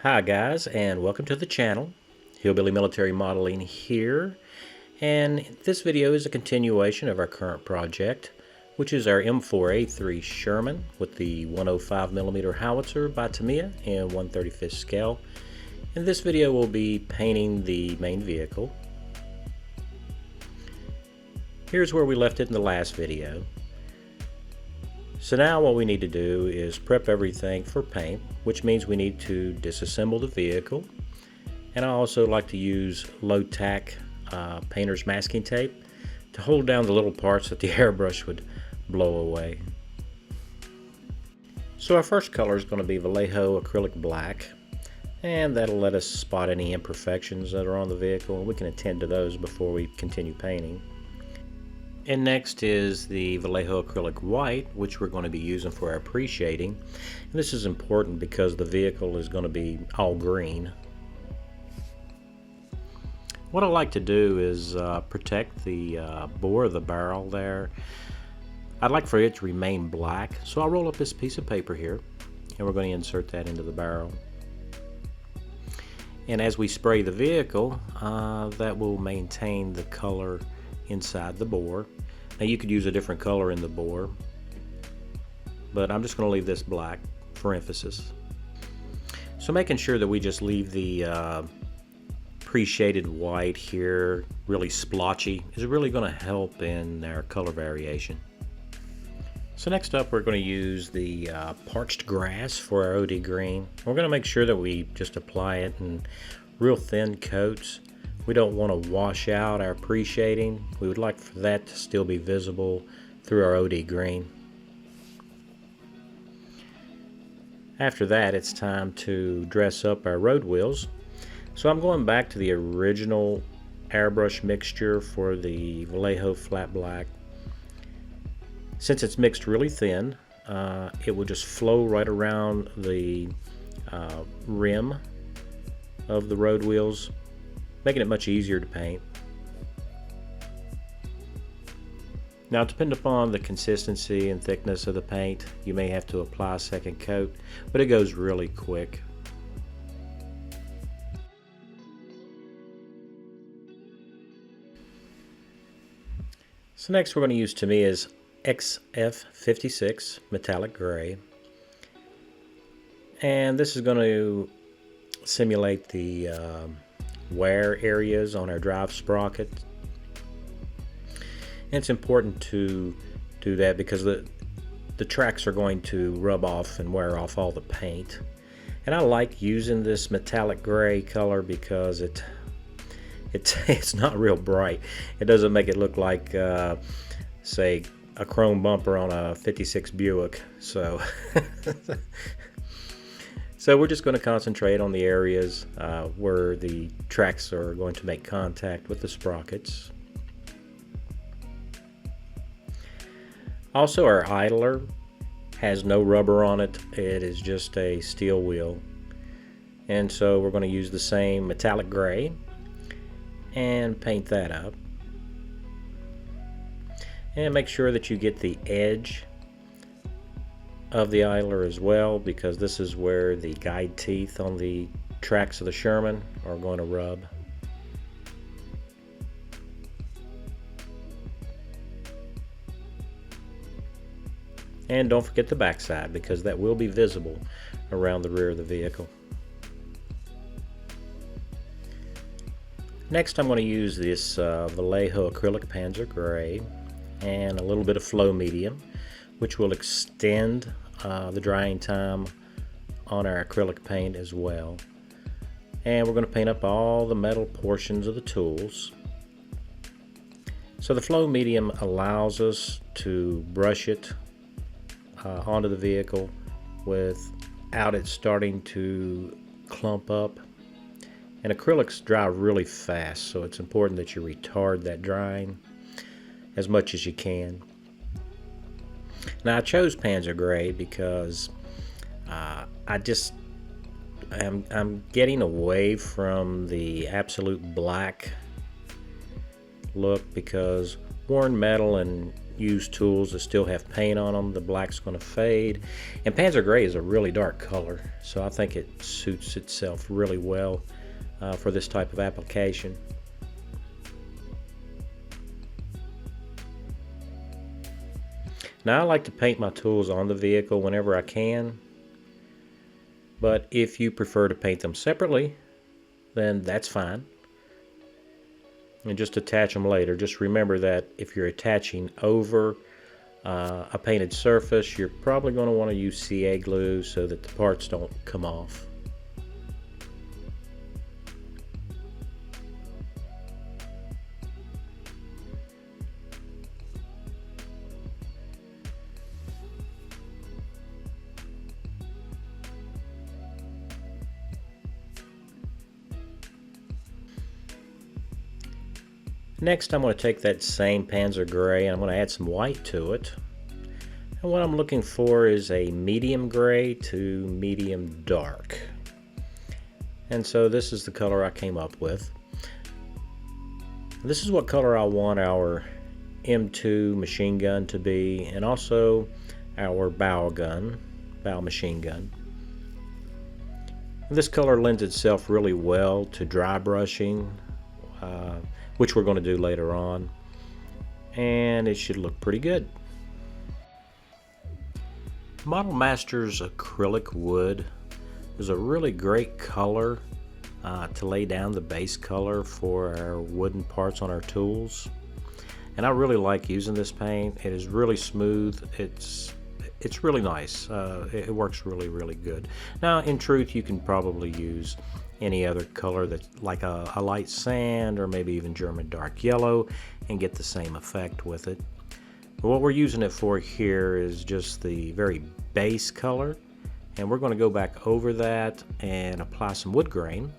Hi guys, and welcome to the channel. Hillbilly Military Modeling here, and this video is a continuation of our current project, which is our M4A3 Sherman with the 105mm Howitzer by Tamiya in 1/35 scale. In this video we'll be painting the main vehicle. Here's where we left it in the last video. So now what we need to do is prep everything for paint, which means we need to disassemble the vehicle. And I also like to use low tack painter's masking tape to hold down the little parts that the airbrush would blow away. So our first color is going to be Vallejo acrylic black, and that'll let us spot any imperfections that are on the vehicle, and we can attend to those before we continue painting. And next is the Vallejo acrylic white, which we're going to be using for our pre-shading. And this is important because the vehicle is going to be all green. What I like to do is protect the bore of the barrel there. I'd like for it to remain black, so I'll roll up this piece of paper here, and we're going to insert that into the barrel. And as we spray the vehicle, that will maintain the color inside the bore. Now you could use a different color in the bore, but I'm just going to leave this black for emphasis. So making sure that we just leave the pre-shaded white here really splotchy is really going to help in our color variation. So next up we're going to use the parched grass for our OD green. We're going to make sure that we just apply it in real thin coats. We don't want to wash out our pre-shading. We would like for that to still be visible through our OD green. After that, it's time to dress up our road wheels. So I'm going back to the original airbrush mixture for the Vallejo flat black. Since it's mixed really thin, it will just flow right around the rim of the road wheels, making it much easier to paint. Now, depending upon the consistency and thickness of the paint, you may have to apply a second coat, but it goes really quick. So next we're going to use Tamiya's XF56 metallic gray, and this is going to simulate the wear areas on our drive sprocket. And it's important to do that because the tracks are going to rub off and wear off all the paint. And I like using this metallic gray color because it's not real bright. It doesn't make it look like say a chrome bumper on a 56 Buick. So So we're just going to concentrate on the areas where the tracks are going to make contact with the sprockets. Also, our idler has no rubber on it. It is just a steel wheel. And so we're going to use the same metallic gray and paint that up. And make sure that you get the edge of the idler as well, because this is where the guide teeth on the tracks of the Sherman are going to rub. And don't forget the backside, because that will be visible around the rear of the vehicle. Next I'm going to use this Vallejo acrylic panzer gray and a little bit of flow medium, which will extend the drying time on our acrylic paint as well. And we're going to paint up all the metal portions of the tools. So the flow medium allows us to brush it onto the vehicle without it starting to clump up. And acrylics dry really fast, so it's important that you retard that drying as much as you can. Now I chose Panzer Gray because I'm getting away from the absolute black look, because worn metal and use tools that still have paint on them. The black's going to fade. And Panzer Gray is a really dark color, so I think it suits itself really well for this type of application. Now, I like to paint my tools on the vehicle whenever I can, but if you prefer to paint them separately, then that's fine. And just attach them later. Just remember that if you're attaching over a painted surface, you're probably going to want to use CA glue so that the parts don't come off. Next, I'm going to take that same Panzer Gray and I'm going to add some white to it. And what I'm looking for is a medium gray to medium dark. And so this is the color I came up with. This is what color I want our M2 machine gun to be, and also our bow machine gun. This color lends itself really well to dry brushing, which we're going to do later on, and it should look pretty good. Model Master's acrylic wood is a really great color to lay down the base color for our wooden parts on our tools, and I really like using this paint. It is really smooth. It's really nice. It works really good. Now, in truth, you can probably use any other color that's like a light sand or maybe even German dark yellow and get the same effect with it. But what we're using it for here is just the very base color, and we're going to go back over that and apply some wood grain.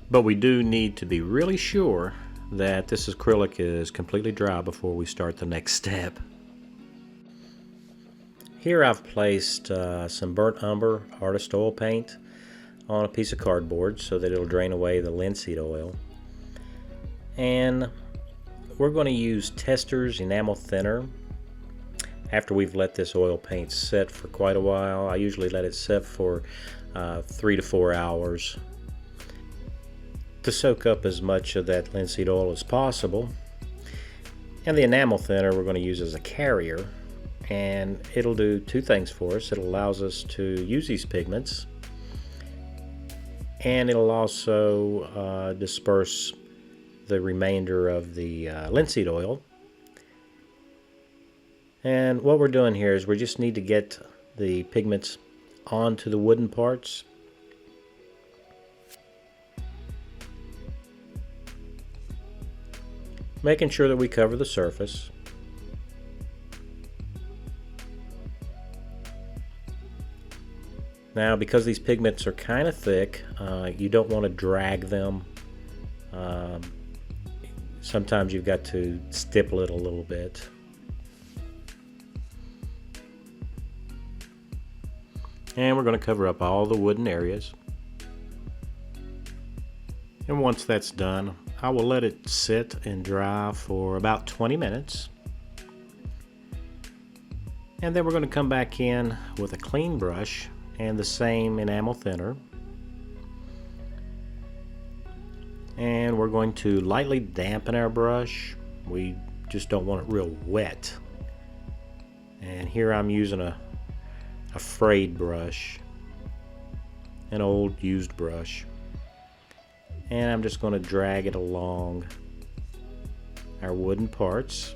But we do need to be really sure that this acrylic is completely dry before we start the next step. Here I've placed some burnt umber artist oil paint on a piece of cardboard so that it'll drain away the linseed oil. And we're going to use Testors enamel thinner after we've let this oil paint set for quite a while. I usually let it set for 3 to 4 hours to soak up as much of that linseed oil as possible. And the enamel thinner we're going to use as a carrier, and it'll do two things for us. It allows us to use these pigments, and it'll also disperse the remainder of the linseed oil. And what we're doing here is we just need to get the pigments onto the wooden parts. Making sure that we cover the surface. Now, because these pigments are kind of thick, you don't want to drag them. Sometimes you've got to stipple it a little bit. And we're going to cover up all the wooden areas. And once that's done, I will let it sit and dry for about 20 minutes. And then we're going to come back in with a clean brush and the same enamel thinner. And we're going to lightly dampen our brush. We just don't want it real wet. And here I'm using a frayed brush, an old used brush. And I'm just going to drag it along our wooden parts.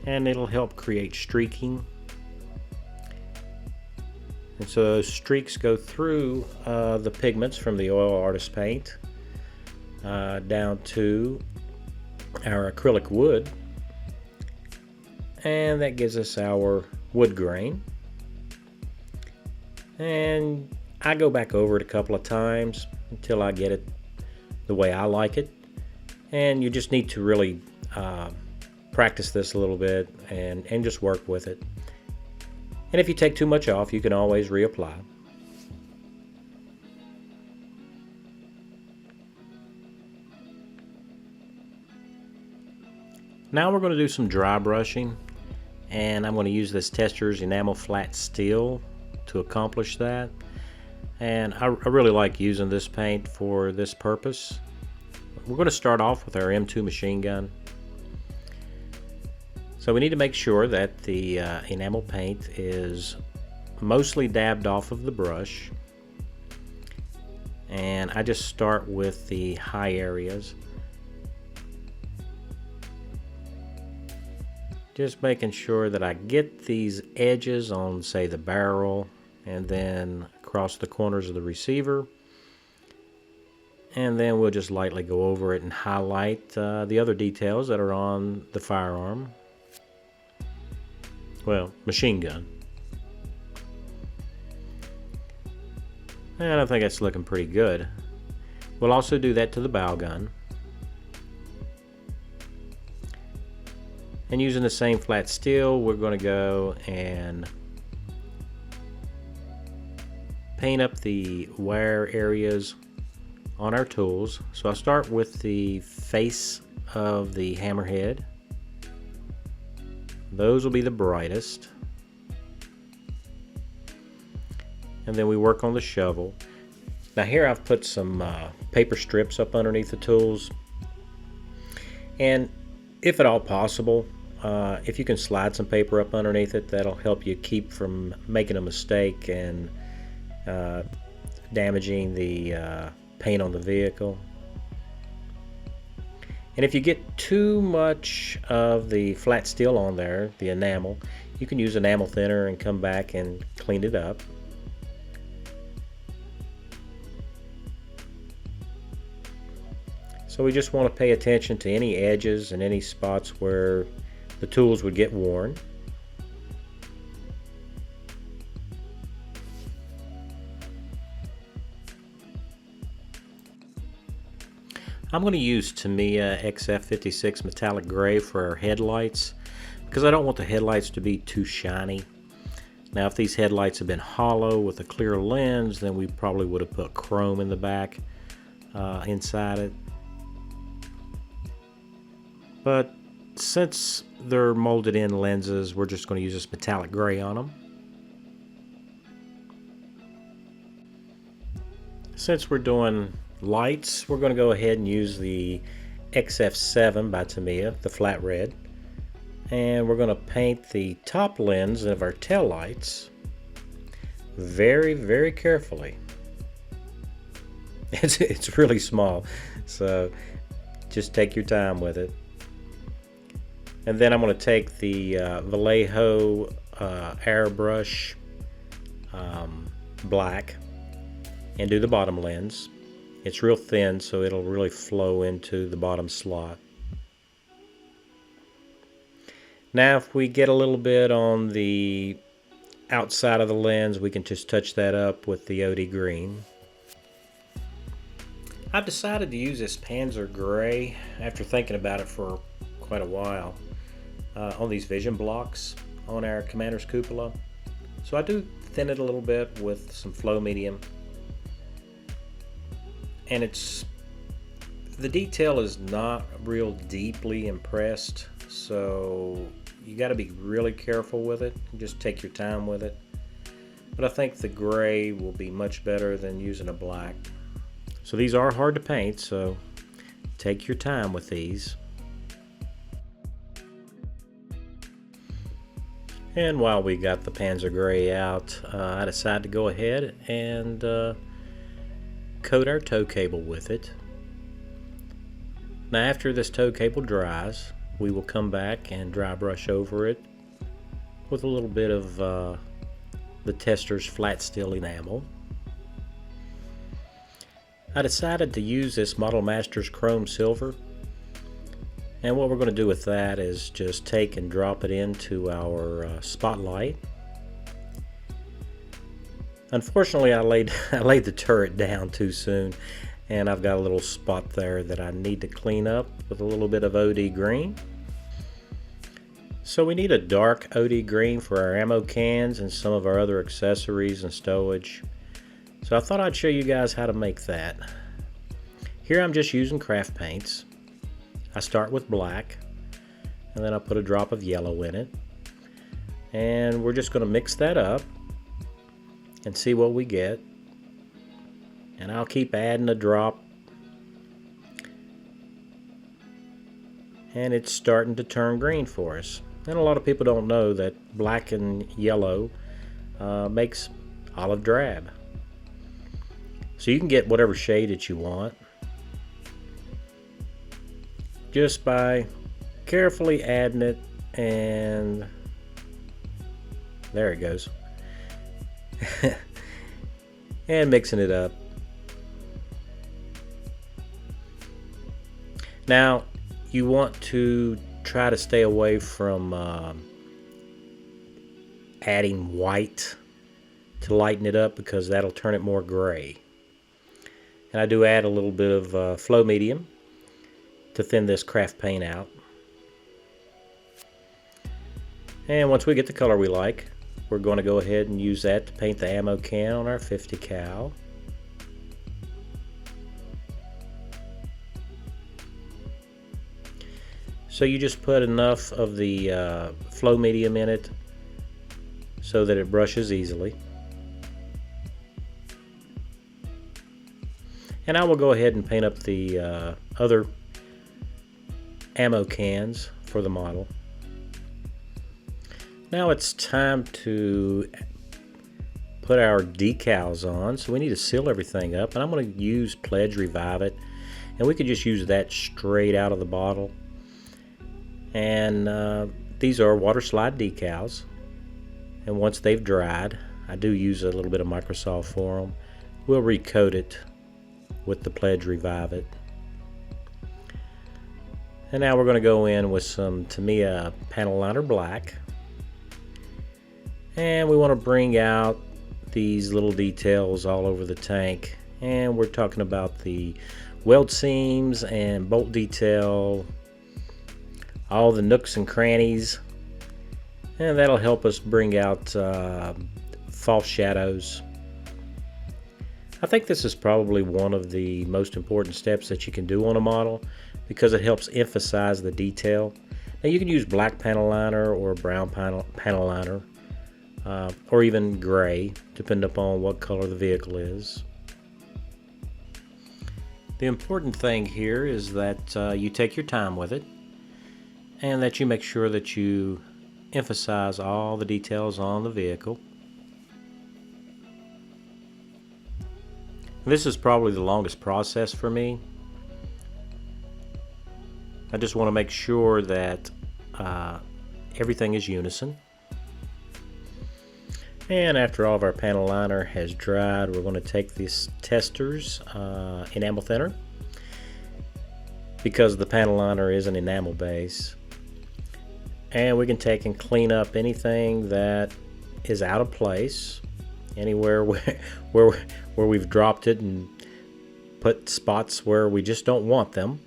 And it'll help create streaking. And so those streaks go through the pigments from the oil artist paint down to our acrylic wood, and that gives us our wood grain. And I go back over it a couple of times until I get it the way I like it. And you just need to really practice this a little bit and just work with it. And if you take too much off, you can always reapply. Now we're going to do some dry brushing, and I'm going to use this Tester's enamel flat steel to accomplish that. And I really like using this paint for this purpose. We're going to start off with our M2 machine gun. So we need to make sure that the enamel paint is mostly dabbed off of the brush. And I just start with the high areas. Just making sure that I get these edges on, say, the barrel, and then across the corners of the receiver. And then we'll just lightly go over it and highlight the other details that are on the firearm. Well, machine gun. And I think that's looking pretty good. We'll also do that to the bow gun. And using the same flat steel, we're going to go and paint up the wear areas on our tools. So I'll start with the face of the hammerhead. Those will be the brightest. And then we work on the shovel. Now here I've put some paper strips up underneath the tools. And if at all possible, if you can slide some paper up underneath it, that'll help you keep from making a mistake and damaging the paint on the vehicle. And if you get too much of the flat steel on there, the enamel, you can use enamel thinner and come back and clean it up. So we just want to pay attention to any edges and any spots where the tools would get worn. I'm going to use Tamiya XF56 metallic gray for our headlights because I don't want the headlights to be too shiny. Now if these headlights have been hollow with a clear lens, then we probably would have put chrome in the back inside it. But since they're molded in lenses, we're just going to use this metallic gray on them. Since we're doing lights, we're going to go ahead and use the XF7 by Tamiya, the flat red. And we're going to paint the top lens of our tail lights very, very carefully. It's really small, so just take your time with it. And then I'm going to take the Vallejo airbrush black and do the bottom lens. It's real thin, so it'll really flow into the bottom slot. Now if we get a little bit on the outside of the lens, we can just touch that up with the OD green. I've decided to use this Panzer gray after thinking about it for quite a while on these vision blocks on our commander's cupola. So I do thin it a little bit with some flow medium. And the detail is not real deeply impressed, so you got to be really careful with it. Just take your time with it. But I think the gray will be much better than using a black. So these are hard to paint, so take your time with these. And while we got the Panzer gray out, I decided to go ahead and coat our tow cable with it. Now after this tow cable dries, we will come back and dry brush over it with a little bit of the Tester's flat steel enamel. I decided to use this Model Masters Chrome Silver, and what we're going to do with that is just take and drop it into our spotlight. Unfortunately, I laid the turret down too soon, and I've got a little spot there that I need to clean up with a little bit of OD green. So we need a dark OD green for our ammo cans and some of our other accessories and stowage. So I thought I'd show you guys how to make that. Here I'm just using craft paints. I start with black, and then I'll put a drop of yellow in it. And we're just going to mix that up and see what we get. And I'll keep adding a drop. And it's starting to turn green for us. And a lot of people don't know that black and yellow makes olive drab. So you can get whatever shade that you want just by carefully adding it, and there it goes. And mixing it up. Now you want to try to stay away from adding white to lighten it up, because that'll turn it more gray. And I do add a little bit of flow medium to thin this craft paint out. And once we get the color we like, we're going to go ahead and use that to paint the ammo can on our 50 cal. So you just put enough of the flow medium in it so that it brushes easily. And I will go ahead and paint up the other ammo cans for the model. Now it's time to put our decals on, so we need to seal everything up, and I'm going to use Pledge Revive It, and we could just use that straight out of the bottle. And these are water slide decals, and once they've dried, I do use a little bit of Microsoft for them. We'll recoat it with the Pledge Revive It. And now we're going to go in with some Tamiya panel liner black, and we want to bring out these little details all over the tank, and we're talking about the weld seams and bolt detail, all the nooks and crannies, and that'll help us bring out false shadows. I think this is probably one of the most important steps that you can do on a model, because it helps emphasize the detail. Now you can use black panel liner or brown panel liner, or even gray, depending upon what color the vehicle is. The important thing here is that you take your time with it, and that you make sure that you emphasize all the details on the vehicle. This is probably the longest process for me. I just want to make sure that everything is unison. And after all of our panel liner has dried, we're going to take these testers enamel thinner, because the panel liner is an enamel base, and we can take and clean up anything that is out of place, anywhere where we've dropped it, and put spots where we just don't want them,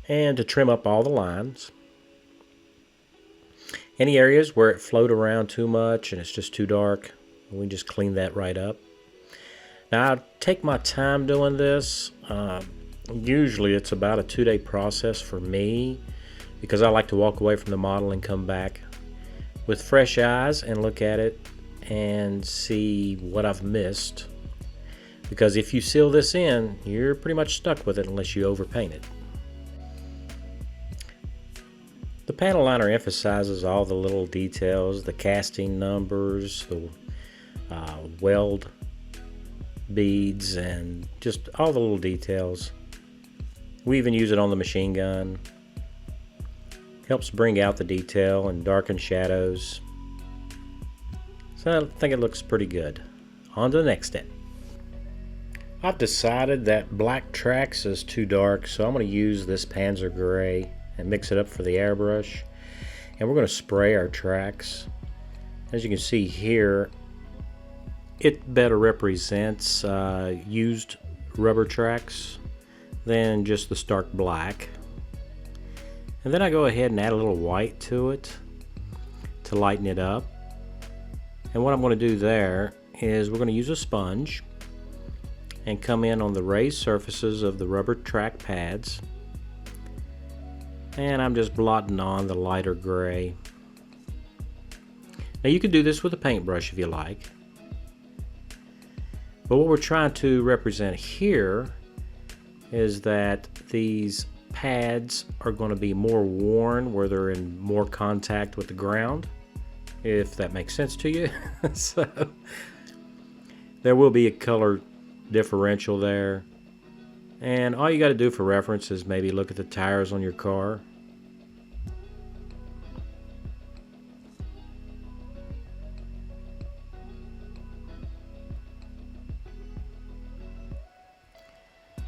and to trim up all the lines. Any areas where it flowed around too much and it's just too dark, we can just clean that right up. Now I take my time doing this. Usually it's about a 2-day process for me, because I like to walk away from the model and come back with fresh eyes and look at it and see what I've missed. Because if you seal this in, you're pretty much stuck with it unless you overpaint it. The panel liner emphasizes all the little details, the casting numbers, the weld beads, and just all the little details. We even use it on the machine gun. Helps bring out the detail and darken shadows. So I think it looks pretty good. On to the next step. I've decided that black tracks is too dark, so I'm going to use this Panzer Gray and mix it up for the airbrush, and we're going to spray our tracks. As you can see here, it better represents used rubber tracks than just the stark black. And then I go ahead and add a little white to it to lighten it up. And what I'm going to do there is we're going to use a sponge and come in on the raised surfaces of the rubber track pads. And I'm just blotting on the lighter gray. Now you can do this with a paintbrush if you like. But what we're trying to represent here is that these pads are going to be more worn where they're in more contact with the ground, if that makes sense to you. So there will be a color differential there. And all you got to do for reference is maybe look at the tires on your car.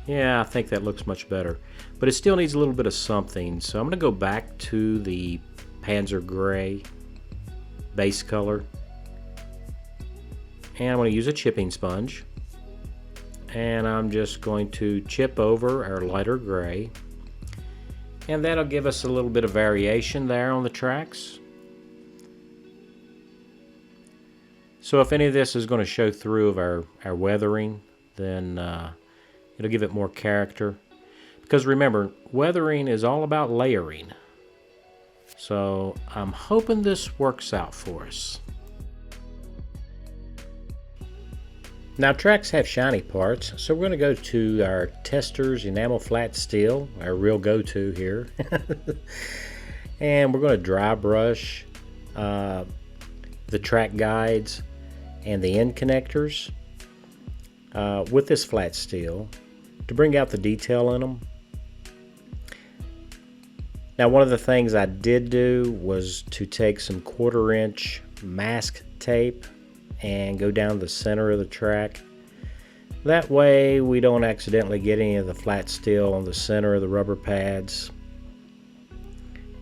Yeah, I think that looks much better. But it still needs a little bit of something. So I'm going to go back to the Panzer Gray base color. And I'm going to use a chipping sponge. And I'm just going to chip over our lighter gray. And that'll give us a little bit of variation there on the tracks. So if any of this is going to show through of our weathering, then it'll give it more character. Because remember, weathering is all about layering. So I'm hoping this works out for us. Now tracks have shiny parts, so we're going to go to our Testors enamel flat steel, our real go-to here. And we're going to dry brush the track guides and the end connectors with this flat steel to bring out the detail in them. Now one of the things I did do was to take some 1/4 inch mask tape and go down the center of the track. That way we don't accidentally get any of the flat steel on the center of the rubber pads.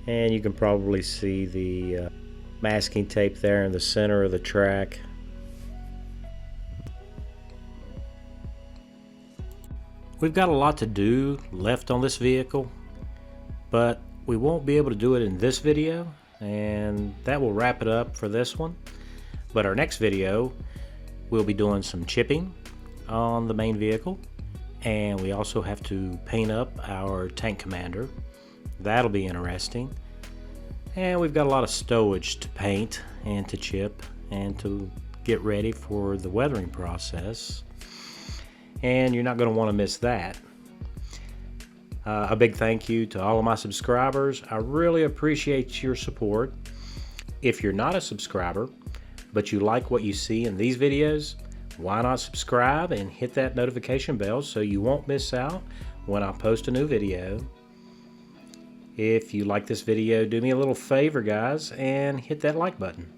And you can probably see the masking tape there in the center of the track. We've got a lot to do left on this vehicle, but we won't be able to do it in this video, and that will wrap it up for this one. But our next video, we'll be doing some chipping on the main vehicle, and we also have to paint up our tank commander. That'll be interesting. And we've got a lot of stowage to paint and to chip and to get ready for the weathering process. And you're not going to want to miss that. A big thank you to all of my subscribers. I really appreciate your support. If you're not a subscriber, but you like what you see in these videos, why not subscribe and hit that notification bell so you won't miss out when I post a new video. If you like this video, do me a little favor, guys, and hit that like button.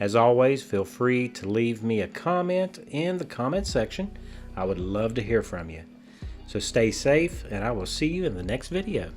As always, feel free to leave me a comment in the comment section. I would love to hear from you. So stay safe, and I will see you in the next video.